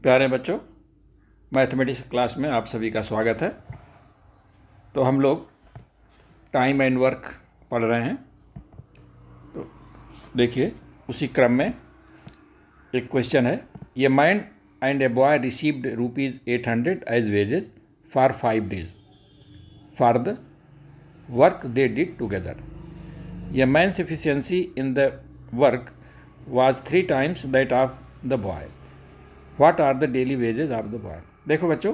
प्यारे बच्चों, mathematics class में आप सभी का स्वागत है। तो हम लोग टाइम एंड वर्क पढ़ रहे हैं। तो देखिए, उसी क्रम में एक क्वेश्चन है। A man and a boy received ₹800 as wages for 5 days for the work they did together. A man's efficiency in the work was 3 times that of the boy. What are the daily wages of the boy? देखो बच्चों,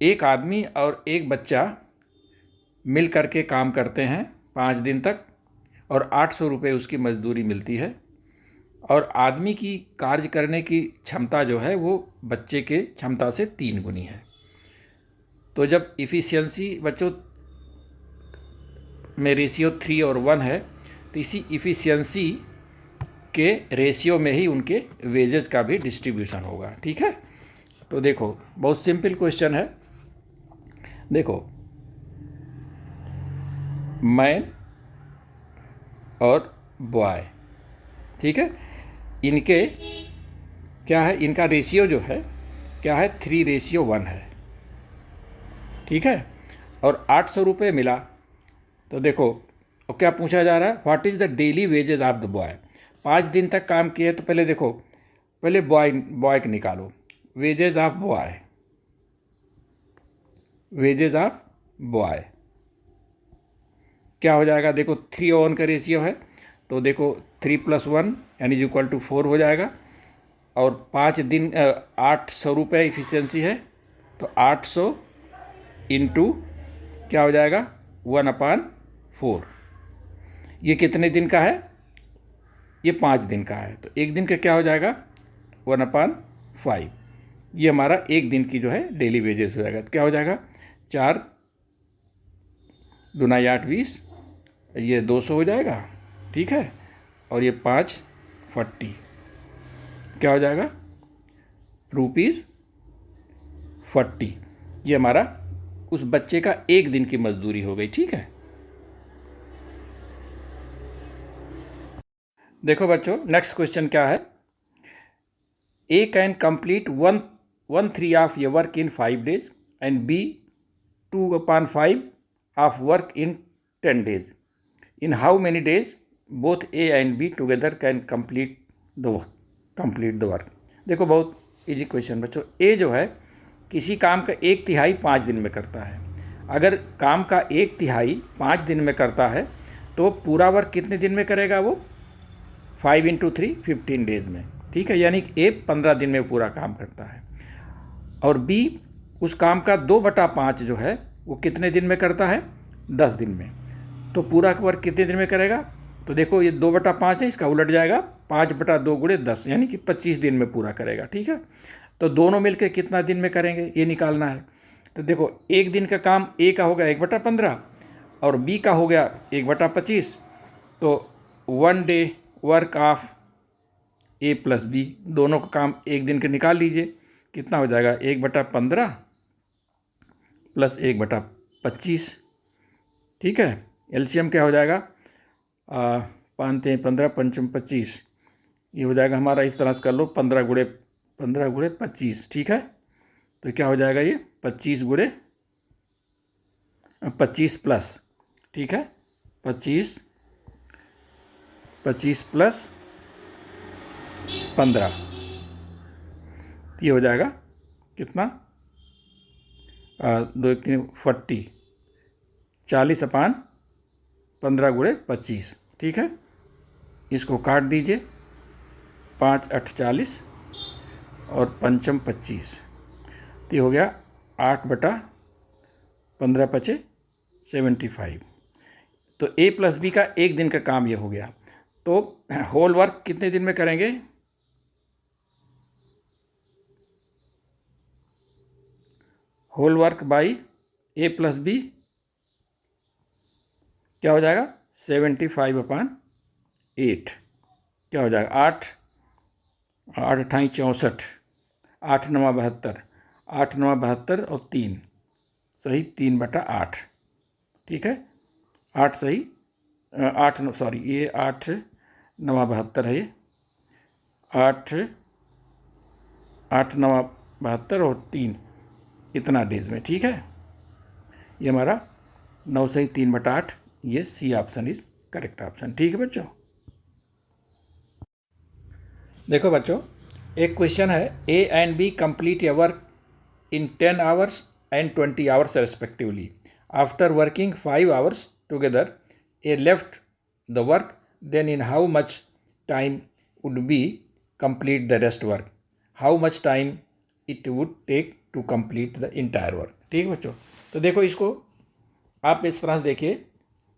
एक आदमी और एक बच्चा मिल करके काम करते हैं 5 दिन तक और 800 रुपये उसकी मजदूरी मिलती है। और आदमी की कार्य करने की क्षमता जो है वो बच्चे के क्षमता से 3 गुनी है। तो जब इफ़िशियंसी बच्चों में रेशियो 3 और 1 है, तो इसी इफ़िशियंसी के रेशियो में ही उनके वेजेस का भी डिस्ट्रीब्यूशन होगा। ठीक है, तो देखो बहुत सिंपल क्वेश्चन है। देखो, मैन और बॉय, ठीक है, इनके क्या है, इनका रेशियो जो है क्या है, 3:1 है। ठीक है, और 800 रुपये मिला। तो देखो क्या पूछा जा रहा है, what is the daily wages of the boy. 5 दिन तक काम किए, तो पहले देखो, पहले बॉय को निकालो। Wages of boy, wages of boy क्या हो जाएगा। देखो 3 और 1 का रेशियो है, तो देखो 3 + 1 यानी = 4 हो जाएगा। और 5 दिन 800 रुपये इफिशियंसी है, तो 800 इंटू क्या हो जाएगा, 1/4। ये कितने दिन का है, ये 5 दिन का है, तो एक दिन का क्या हो जाएगा, 1/5। ये हमारा एक दिन की जो है डेली वेजेस हो जाएगा। तो क्या हो जाएगा, 4 दूना 8 20, ये 200 हो जाएगा। ठीक है, और ये 5 40 क्या हो जाएगा, ₹40। ये हमारा उस बच्चे का एक दिन की मजदूरी हो गई। ठीक है, देखो बच्चों नेक्स्ट क्वेश्चन क्या है। A can complete 1/3 of a work in 5 days and B 2/5 of work in 10 days. In how many days both A and B together can complete the work? देखो बहुत इजी क्वेश्चन बच्चों। ए जो है किसी काम का 1/3 5 दिन में करता है। अगर काम का 1/3 5 दिन में करता है, तो पूरा वर्क कितने दिन में करेगा वो, 5 × 3 15 डेज में। ठीक है, यानी कि ए 15 दिन में पूरा काम करता है। और बी उस काम का 2/5 जो है वो कितने दिन में करता है, 10 दिन में। तो पूरा वर्क कितने दिन में करेगा, तो देखो ये 2/5 है, इसका उलट जाएगा, 5/2 × 10 यानी कि 25 दिन में पूरा करेगा। ठीक है, तो दोनों मिलकर कितना दिन में करेंगे ये निकालना है। तो देखो एक दिन का काम ए का हो गया 1/15 और बी का हो गया 1/25। तो 1 day work of a + b, दोनों का काम एक दिन के निकाल लीजिए। कितना हो जाएगा, 1/15 + 1/25। ठीक है, एलसीएम क्या हो जाएगा, 5 × 15 पंचम 25, ये हो जाएगा हमारा, इस तरह से कर लो, 15 × 25। ठीक है, तो क्या हो जाएगा ये 25 प्लस, ठीक है, 25 प्लस 15, ये हो जाएगा कितना, 2 × 3 40, 40/15 × 25। ठीक है, इसको काट दीजिए, 5 8 40 और पंचम 25, तो ये हो गया 8/15 × 75। तो ए + बी का एक दिन का काम ये हो गया। तो होल वर्क कितने दिन में करेंगे, whole work by a + b क्या हो जाएगा, 75/8 क्या हो जाएगा, 8 8 × 8 = 64, 8 × 9 = 72, 8 × 9 = 72 और 3 सही, 3/8। ठीक है, 8 सही, 8 सॉरी, ये 8 × 9 = 72 है ये, 8 8 9 72 और 3 इतना डेज में, ठीक है। ये हमारा 9 से 3/8, ये C option is correct option, ठीक है बच्चों। देखो बच्चों, एक क्वेश्चन है, a and b complete a work in 10 hours and 20 hours respectively. After working 5 hours together, A left the work, then in how much time would B complete the rest work? How much time it would take to complete the entire work? ठीक है बच्चों, तो देखो इसको आप इस तरह से देखिए,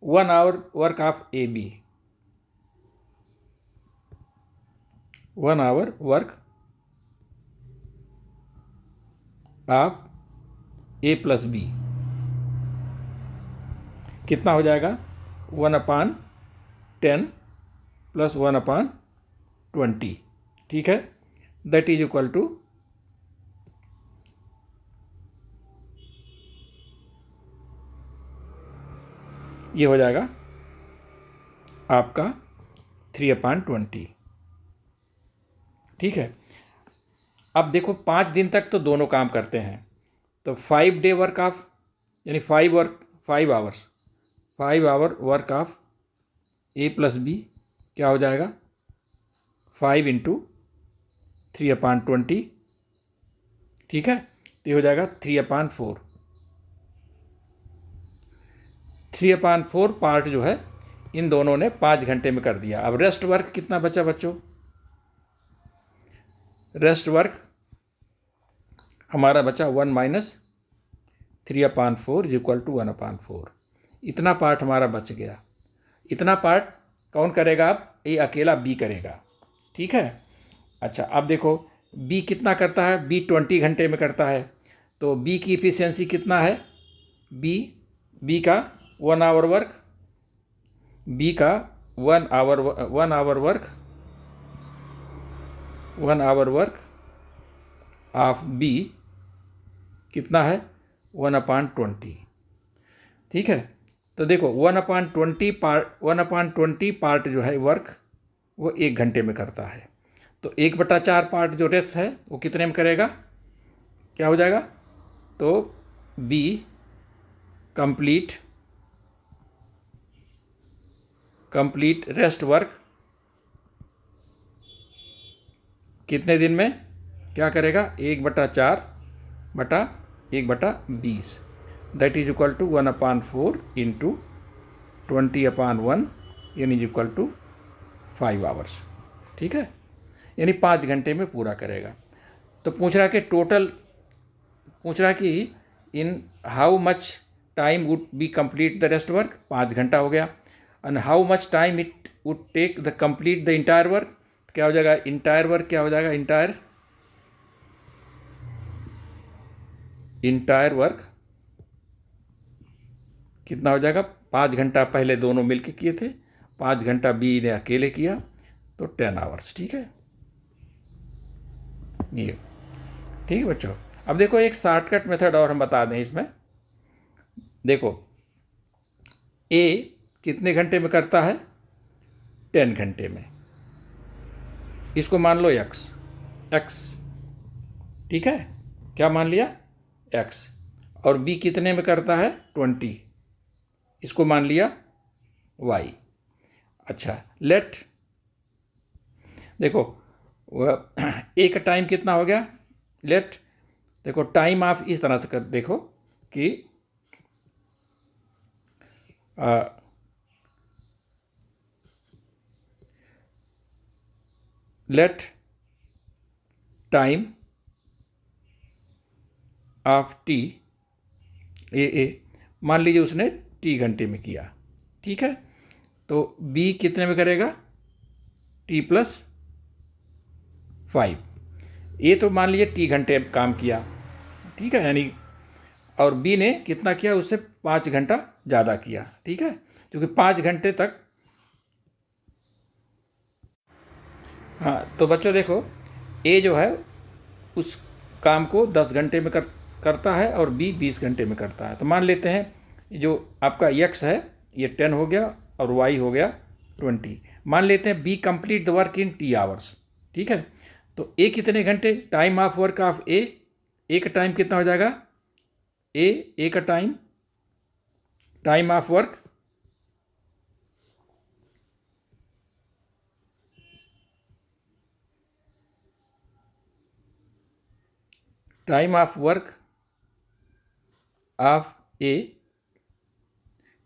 1 hour work of a b, 1 hour work of a plus b कितना हो जाएगा, 1/10 प्लस 1/20, ठीक है। दैट इज इक्वल टू ये हो जाएगा आपका 3/20, ठीक है। अब देखो 5 दिन तक तो दोनों काम करते हैं, तो 5 डे वर्क ऑफ, यानी 5 hours, 5 hour work of a plus b क्या हो जाएगा, 5 × 3/20, ठीक है। तो ये हो जाएगा 3/4, 3/4 पार्ट जो है इन दोनों ने 5 घंटे में कर दिया। अब रेस्ट वर्क कितना बचा बच्चों, रेस्ट वर्क हमारा बचा 1 - 3/4 इज इक्वल टू 1/4, इतना पार्ट हमारा बच गया। इतना पार्ट कौन करेगा, अब ये अकेला बी करेगा, ठीक है। अच्छा अब देखो बी कितना करता है, बी 20 घंटे में करता है, तो बी की इफिशियंसी कितना है, बी का 1 आवर वर्क, बी का 1 आवर वर्क ऑफ बी कितना है, 1/20, ठीक है। तो देखो 1/20 पार्ट जो है वर्क वो 1 घंटे में करता है, तो 1/4 पार्ट जो रेस्ट है वो कितने में करेगा, क्या हो जाएगा, तो बी कंप्लीट रेस्ट वर्क कितने दिन में क्या करेगा, 1/4/1/20, दैट इज इक्वल टू 1/4 × 20/1 यानी इज इक्वल टू 5 आवर्स, ठीक है। यानी 5 घंटे में पूरा करेगा। तो पूछ रहा कि in how much time would be complete the rest work, 5 घंटा हो गया, and how much time it would take the complete the entire work, क्या हो जाएगा, इंटायर वर्क क्या हो जाएगा, इंटायर वर्क कितना हो जाएगा, 5 घंटा पहले दोनों मिलके किए थे, 5 घंटा बी ने अकेले किया, तो 10 आवर्स, ठीक है। ये ठीक है बच्चों। अब देखो एक शॉर्टकट मेथड और हम बता दें इसमें, देखो ए कितने घंटे में करता है, 10 घंटे में, इसको मान लो एक्स, ठीक है, क्या मान लिया, एक्स, और बी कितने में करता है, 20, इसको मान लिया वाई। अच्छा लेट, देखो ए का टाइम कितना हो गया, लेट, देखो टाइम आप इस तरह से कर देखो कि लेट टाइम ऑफ टी, ए मान लीजिए उसने टी घंटे में किया, ठीक है। तो बी कितने में करेगा, T+5, ए तो मान लीजिए टी घंटे काम किया, ठीक है, यानी और बी ने कितना किया, उससे 5 घंटा ज़्यादा किया, ठीक है, क्योंकि 5 घंटे तक। हाँ तो बच्चों देखो ए जो है उस काम को 10 घंटे में करता है और बी 20 घंटे में करता है। तो मान लेते हैं जो आपका एक्स है ये 10 हो गया और वाई हो गया 20। मान लेते हैं B complete the work in T hours, ठीक है। तो ए कितने घंटे, time of work of A का टाइम कितना हो जाएगा, ए का time of work of A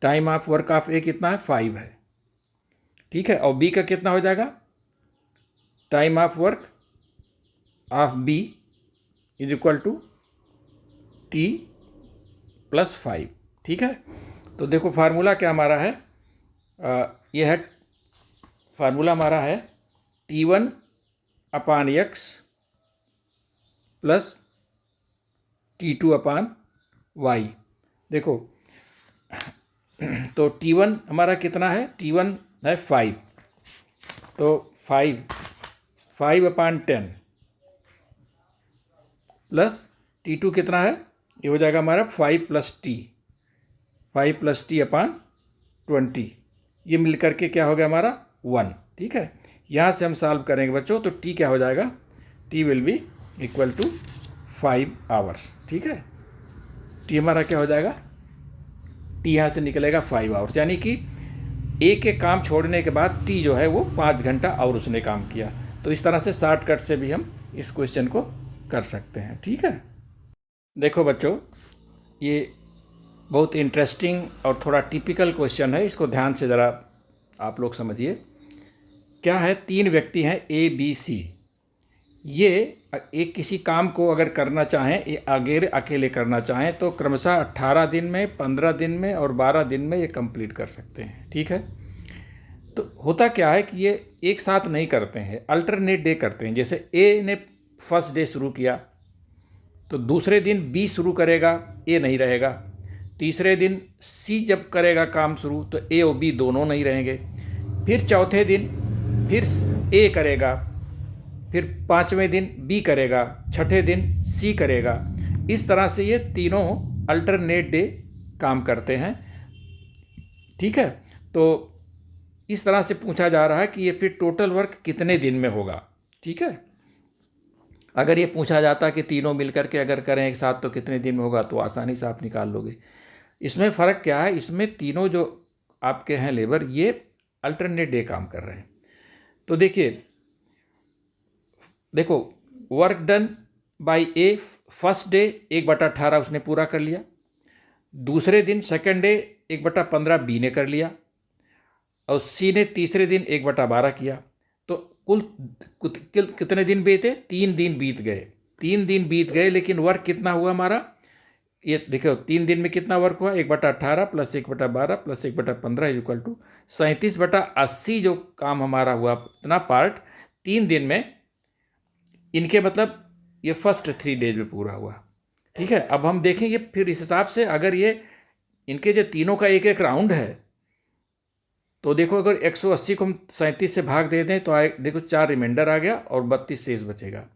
time of work of A कितना है, 5 है, ठीक है। और बी का कितना हो जाएगा, time of work of b is equal to t plus 5, ठीक है। तो देखो फार्मूला क्या हमारा है, ये है फार्मूला हमारा है T1 अपान x plus T2 upon y. देखो तो T1 हमारा कितना है, T1 है 5, तो 5 अपान 10 प्लस T2 कितना है, ये हो जाएगा हमारा 5 प्लस टी अपान 20, ये मिल करके क्या हो गया हमारा 1, ठीक है। यहाँ से हम सॉल्व करेंगे बच्चों, तो टी क्या हो जाएगा, t will be equal to 5 hours, ठीक है। टी हमारा क्या हो जाएगा, टी यहाँ से निकलेगा 5 आवर्स, यानी कि ए के काम छोड़ने के बाद टी जो है वो 5 घंटा और उसने काम किया। तो इस तरह से शॉर्टकट से भी हम इस क्वेश्चन को कर सकते हैं, ठीक है। देखो बच्चों, ये बहुत इंटरेस्टिंग और थोड़ा टिपिकल क्वेश्चन है, इसको ध्यान से ज़रा आप लोग समझिए। क्या है, 3 व्यक्ति हैं ए बी सी, ये एक किसी काम को अगर करना चाहें, ये अकेले करना चाहें तो क्रमशः 18 दिन में, 15 दिन में और 12 दिन में ये कंप्लीट कर सकते हैं, ठीक है। तो होता क्या है कि ये एक साथ नहीं करते हैं, अल्टरनेट डे करते हैं। जैसे ए ने फर्स्ट डे शुरू किया तो दूसरे दिन बी शुरू करेगा, ए नहीं रहेगा। तीसरे दिन सी जब करेगा काम शुरू तो ए और बी दोनों नहीं रहेंगे। फिर चौथे दिन फिर ए करेगा, फिर 5वें दिन बी करेगा, छठे दिन सी करेगा। इस तरह से ये तीनों अल्टरनेट डे काम करते हैं, ठीक है। तो इस तरह से पूछा जा रहा है कि ये फिर टोटल वर्क कितने दिन में होगा, ठीक है। अगर ये पूछा जाता कि तीनों मिलकर के अगर करें एक साथ तो कितने दिन में होगा, तो आसानी से आप निकाल लोगे। इसमें फ़र्क क्या है, इसमें तीनों जो आपके हैं लेबर, ये अल्टरनेट डे काम कर रहे हैं। तो देखो work done by A, first day 1/18 उसने पूरा कर लिया। दूसरे दिन सेकंड डे 1/15 बी ने कर लिया, और सी ने तीसरे दिन 1/12 किया। तो कुल कितने दिन बीते, 3 दिन बीत गए। 3 दिन बीत गए, लेकिन वर्क कितना हुआ हमारा, ये देखो 3 दिन में कितना वर्क हुआ, 1/18 plus 1/12 plus 1/15 is equal to 37/80 जो काम हमारा हुआ, इतना पार्ट 3 दिन में, इनके मतलब ये फर्स्ट 3 डेज में पूरा हुआ, ठीक है। अब हम देखेंगे फिर इस हिसाब से, अगर ये इनके जो तीनों का एक एक राउंड है, तो देखो अगर 180 को हम 37 से भाग दे दें तो देखो 4 रिमाइंडर आ गया और 32 शेष बचेगा,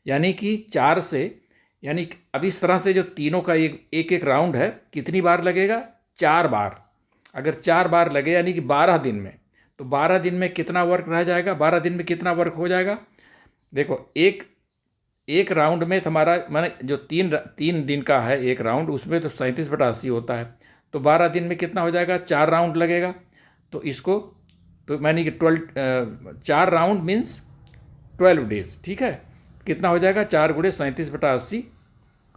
यानी कि 4 से, यानी अब इस तरह से जो तीनों का एक एक राउंड है कितनी बार लगेगा, 4 बार। अगर 4 बार लगे यानी कि 12 दिन में, तो 12 दिन में कितना वर्क रह जाएगा, 12 दिन में कितना वर्क हो जाएगा। देखो एक राउंड में हमारा माने जो 3 दिन का है एक राउंड, उसमें तो 37/80 होता है, तो 12 दिन में कितना हो जाएगा, 4 राउंड लगेगा। तो इसको तो मैंने कि 4 राउंड मीन्स 12 डेज, ठीक है। कितना हो जाएगा, 4 गुणे 37/80,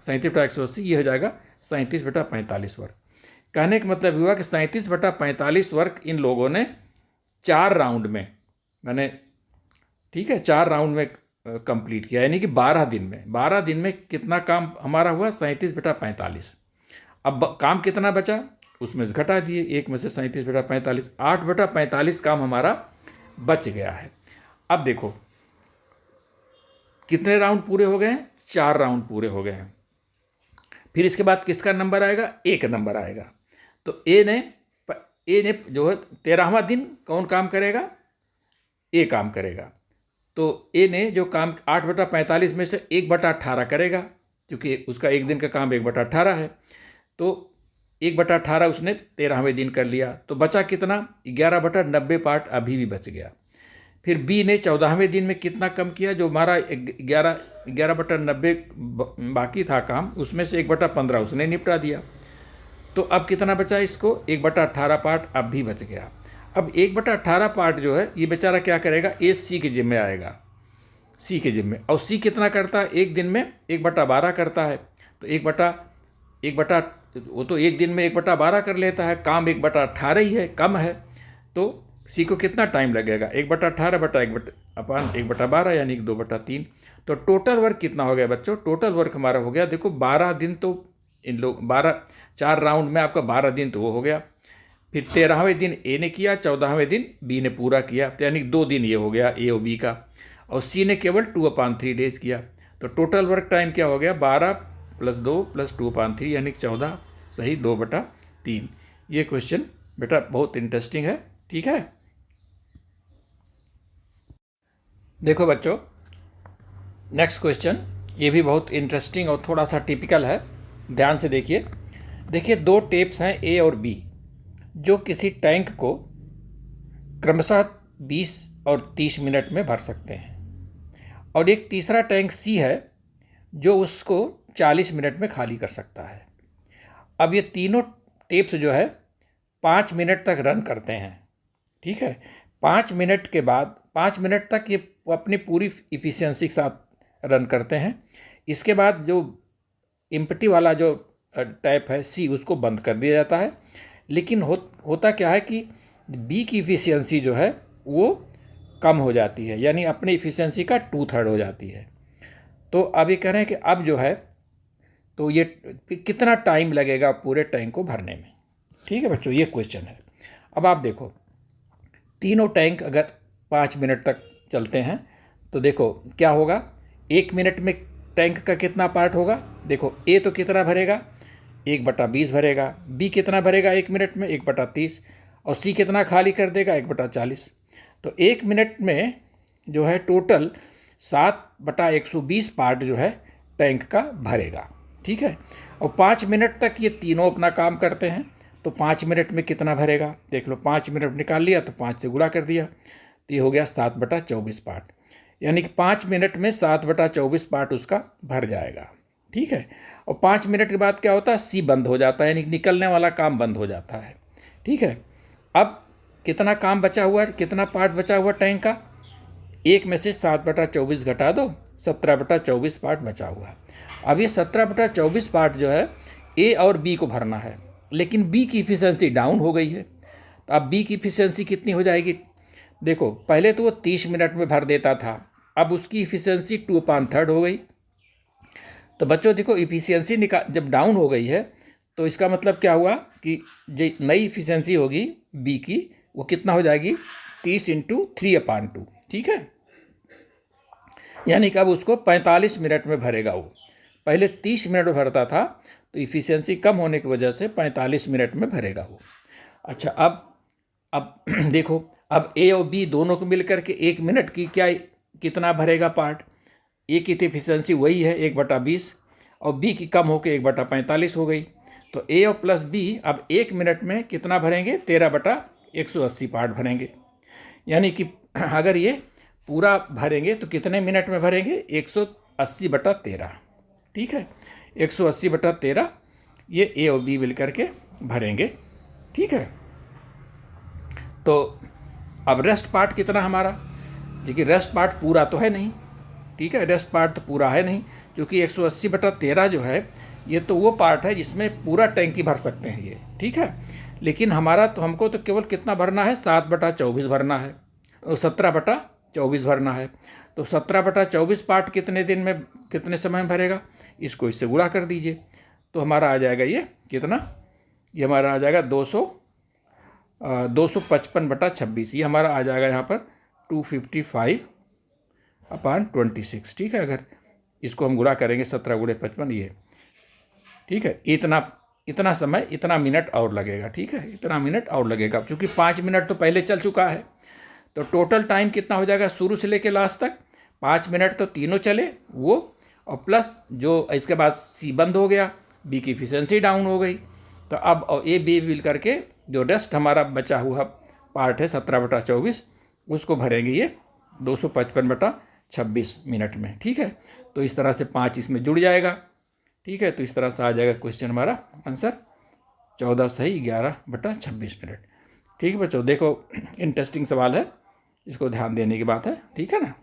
37/180, ये हो जाएगा 37/45 वर्क। कहने का मतलब हुआ कि 37/45 वर्क इन लोगों ने 4 राउंड में, मैंने ठीक है 4 राउंड में कंप्लीट किया, यानी कि 12 दिन में। 12 दिन में कितना काम हमारा हुआ, 37/45। अब काम कितना बचा, उसमें से घटा दिए, एक में से 37/45, 8/45 काम हमारा बच गया है। अब देखो कितने राउंड पूरे हो गए हैं, 4 राउंड पूरे हो गए हैं। फिर इसके बाद किसका नंबर आएगा, ए का नंबर आएगा। तो ए ने जो है 13वां दिन कौन काम करेगा, ए काम करेगा। तो ए ने जो काम 8/45 में से 1/18 करेगा, क्योंकि उसका एक दिन का काम 1/18 है। तो 1/18 उसने 13वें दिन कर लिया, तो बचा कितना, 11/90 पार्ट अभी भी बच गया। फिर बी ने 14वें दिन में कितना कम किया, जो हमारा 11/90 बाकी था काम, उसमें से 1/15 उसने निपटा दिया। तो अब कितना बचा इसको, 1/18 पार्ट अब भी बच गया। अब 1/18 पार्ट जो है ये बेचारा क्या करेगा, ये सी के जिम्मे आएगा, सी के जिम्मे। और सी कितना करता है एक दिन में, 1/12 करता है। तो वो तो एक दिन में 1/12 कर लेता है, काम 1/18 ही है, कम है। तो सी को कितना टाइम लगेगा, 1/18 बटा 1/12 यानी कि 2/3। तो टोटल वर्क कितना हो गया बच्चों, टोटल वर्क हमारा हो गया, देखो 12 दिन। तो इन लोग 4 राउंड में आपका 12 दिन तो वो हो गया। फिर 13वें दिन ए ने किया, 14वें दिन बी ने पूरा किया, तो यानी 2 दिन ये हो गया ए और बी का। और सी ने केवल 2/3 डेज किया। तो टोटल वर्क टाइम क्या हो गया, 12 + 2 + 2/3 यानी 14, सही 2/3। ये क्वेश्चन बेटा बहुत इंटरेस्टिंग है, ठीक है। देखो बच्चों, नेक्स्ट क्वेश्चन ये भी बहुत इंटरेस्टिंग और थोड़ा सा टिपिकल है, ध्यान से देखिए। देखिए 2 टेप्स हैं ए और बी, जो किसी टैंक को क्रमशः 20 और 30 मिनट में भर सकते हैं। और एक तीसरा टैंक सी है जो उसको 40 मिनट में खाली कर सकता है। अब ये तीनों टेप्स जो है 5 मिनट तक रन करते हैं, ठीक है। 5 मिनट के बाद 5 मिनट तक ये अपनी पूरी इफ़िशियंसी के साथ रन करते हैं। इसके बाद जो एम्प्टी वाला जो टैप है सी, उसको बंद कर दिया जाता है। लेकिन होता क्या है कि बी की इफ़िशियंसी जो है वो कम हो जाती है, यानी अपनी इफ़िशियंसी का 2/3 हो जाती है। तो अब ये कह रहे हैं कि अब जो है तो ये कितना टाइम लगेगा पूरे टैंक को भरने में, ठीक है बच्चों, ये क्वेश्चन है। अब आप देखो, तीनों टैंक अगर 5 मिनट तक चलते हैं तो देखो क्या होगा, 1 मिनट में टैंक का कितना पार्ट होगा। देखो ए तो कितना भरेगा, 1/20 भरेगा। बी कितना भरेगा 1 मिनट में, 1/30। और सी कितना खाली कर देगा, 1/40। तो 1 मिनट में जो है टोटल 7/120 पार्ट जो है टैंक का भरेगा, ठीक है। और 5 मिनट तक ये तीनों अपना काम करते हैं, तो 5 मिनट में कितना भरेगा, देख लो, 5 मिनट निकाल लिया तो 5 से गुणा कर दिया, तो ये हो गया 7/24 पार्ट। यानी कि 5 मिनट में 7/24 पार्ट उसका भर जाएगा, ठीक है। और 5 मिनट के बाद क्या होता है, सी बंद हो जाता है, यानी निकलने वाला काम बंद हो जाता है, ठीक है। अब कितना काम बचा हुआ है, कितना पार्ट बचा हुआ टैंक का, 1 में से 7/24 घटा दो, 17/24 पार्ट बचा हुआ है। अब ये 17/24 पार्ट जो है ए और बी को भरना है, लेकिन बी की इफ़िशियंसी डाउन हो गई है। तो अब बी की इफ़िशियंसी कितनी हो जाएगी, देखो पहले तो वो 30 मिनट में भर देता था, अब उसकी इफ़िशियंसी 2/3 हो गई। तो बच्चों देखो, इफ़िशियंसी जब डाउन हो गई है तो इसका मतलब क्या हुआ कि जो नई इफ़िशियंसी होगी बी की, वो कितना हो जाएगी, 30 × 3/2, ठीक है। यानी कि अब उसको 45 मिनट में भरेगा। वो पहले 30 मिनट में भरता था, तो इफ़िशियंसी कम होने की वजह से 45 मिनट में भरेगा वो। अच्छा, अब देखो, अब ए और बी दोनों को मिल करके 1 मिनट की कितना भरेगा पार्ट। ए की तो इफ़िशियंसी वही है 1/20, और बी की कम होकर 1/45 हो गई। तो ए और प्लस बी अब 1 मिनट में कितना भरेंगे, 13/180 पार्ट भरेंगे। यानी कि अगर ये पूरा भरेंगे तो कितने मिनट में भरेंगे, 180/13, ठीक है। 180/13 ये ए और बी मिल करके भरेंगे, ठीक है। तो अब रेस्ट पार्ट कितना हमारा, देखिए रेस्ट पार्ट पूरा तो है नहीं, ठीक है, रेस्ट पार्ट तो पूरा है नहीं, क्योंकि 180/13 जो है ये तो वो पार्ट है जिसमें पूरा टैंकी भर सकते हैं ये, ठीक है। लेकिन हमको तो केवल कितना भरना है, 7/24 भरना है, 17/24 भरना है। तो 17/24 पार्ट कितने दिन में, कितने समय में भरेगा, इसको इससे गुणा कर दीजिए, तो हमारा आ जाएगा ये कितना, ये हमारा आ जाएगा 255/26, ये हमारा आ जाएगा यहाँ पर 255/26, ठीक है। अगर इसको हम गुणा करेंगे 17 × 55 ये, ठीक है। इतना समय, इतना मिनट और लगेगा, ठीक है, इतना मिनट और लगेगा, क्योंकि 5 मिनट तो पहले चल चुका है। तो टोटल टाइम कितना हो जाएगा शुरू से लेकर लास्ट तक, 5 मिनट तो तीनों चले वो, और प्लस जो इसके बाद सी बंद हो गया, बी की इफिशियंसी डाउन हो गई। तो अब ए बी मिल करके जो रेस्ट हमारा बचा हुआ पार्ट है 17/24, उसको भरेंगे ये 255/26 मिनट में। ठीक है, तो इस तरह से 5 इसमें जुड़ जाएगा। ठीक है, तो इस तरह से आ जाएगा क्वेश्चन हमारा आंसर 14 सही 11/26 मिनट। ठीक है बच्चों, देखो इंटरेस्टिंग सवाल है, इसको ध्यान देने की बात है। ठीक है ना।